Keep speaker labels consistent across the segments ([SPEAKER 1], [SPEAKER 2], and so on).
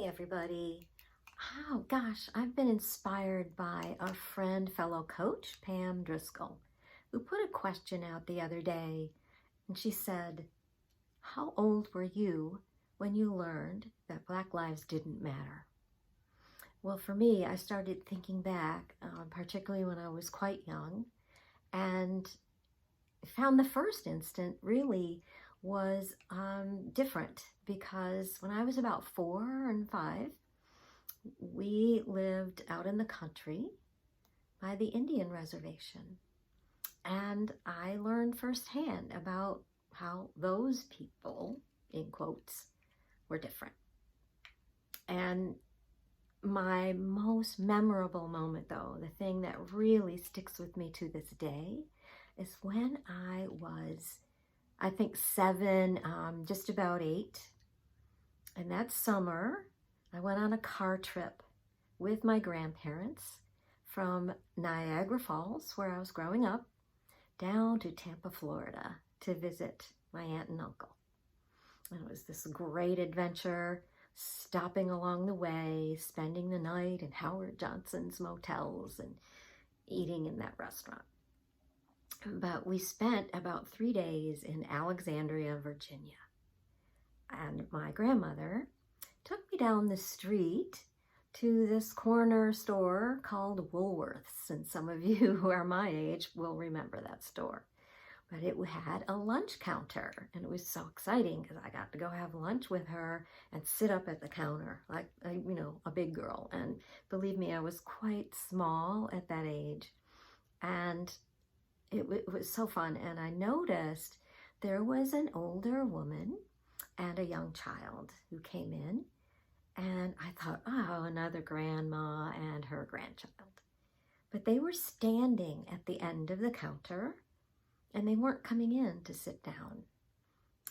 [SPEAKER 1] everybody. Oh gosh, I've been inspired by our friend, fellow coach, Pam Driscoll, who put a question out the other day, and she said, how old were you when you learned that Black lives didn't matter? Well, for me, I started thinking back, particularly when I was quite young, and found the first instant really was different, because when I was about 4 and 5, we lived out in the country by the Indian reservation. And I learned firsthand about how those people, in quotes, were different. And my most memorable moment, though, the thing that really sticks with me to this day, is when I was, I think, 7, just about 8. And that summer, I went on a car trip with my grandparents from Niagara Falls, where I was growing up, down to Tampa, Florida, to visit my aunt and uncle. And it was this great adventure, stopping along the way, spending the night in Howard Johnson's motels and eating in that restaurant. But we spent about 3 days in Alexandria, Virginia. And my grandmother took me down the street to this corner store called Woolworths. And some of you who are my age will remember that store. But it had a lunch counter, and it was so exciting because I got to go have lunch with her and sit up at the counter like, a big girl. And believe me, I was quite small at that age. And it was so fun. And I noticed there was an older woman and a young child who came in, and I thought, oh, another grandma and her grandchild. But they were standing at the end of the counter, and they weren't coming in to sit down.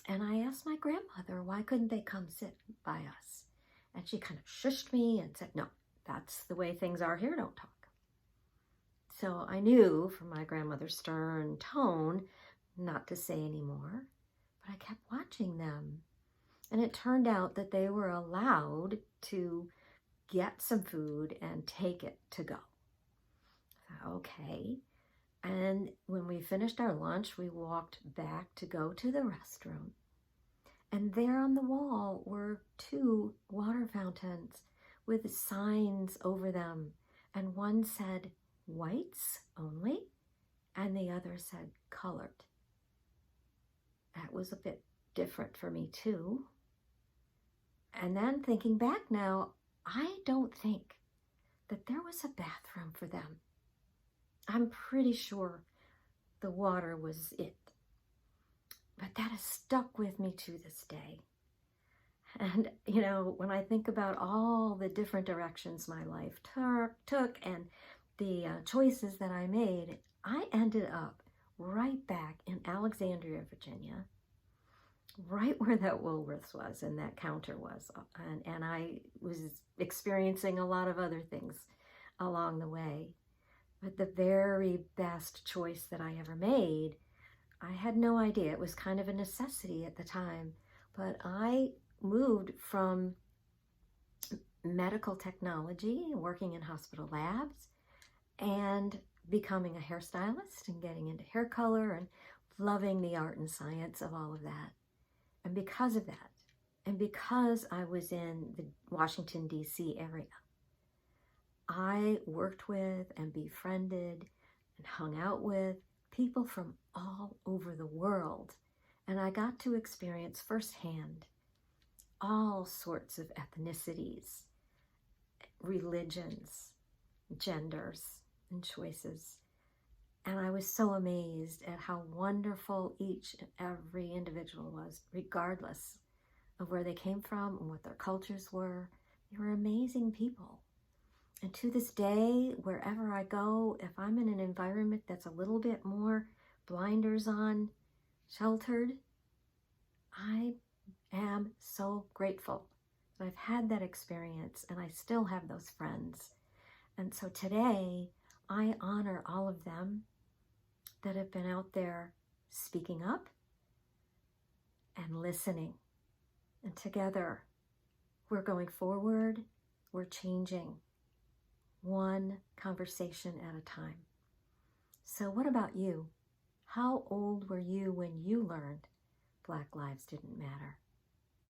[SPEAKER 1] And I asked my grandmother, why couldn't they come sit by us? And she kind of shushed me and said, no, that's the way things are here, don't talk. So I knew from my grandmother's stern tone not to say any more, but I kept watching them. And it turned out that they were allowed to get some food and take it to go. Okay. And when we finished our lunch, we walked back to go to the restroom. And there on the wall were 2 water fountains with signs over them. And one said, whites only, and the other said colored. That was a bit different for me too. And then thinking back now, I don't think that there was a bathroom for them. I'm pretty sure the water was it. But that has stuck with me to this day. And, when I think about all the different directions my life took and the choices that I made, I ended up right back in Alexandria, Virginia, right where that Woolworths was and that counter was. And I was experiencing a lot of other things along the way. But the very best choice that I ever made, I had no idea. It was kind of a necessity at the time. But I moved from medical technology, working in hospital labs, and becoming a hairstylist and getting into hair color and loving the art and science of all of that. And because of that, and because I was in the Washington, D.C. area, I worked with and befriended and hung out with people from all over the world. And I got to experience firsthand all sorts of ethnicities, religions, genders, and choices. And I was so amazed at how wonderful each and every individual was, regardless of where they came from and what their cultures were. They were amazing people. And to this day, wherever I go, if I'm in an environment that's a little bit more blinders on, sheltered, I am so grateful that I've had that experience and I still have those friends. And so today, I honor all of them that have been out there speaking up and listening. And together, We're going forward. We're changing one conversation at a time. So what about you? How old were you when you learned Black lives didn't matter?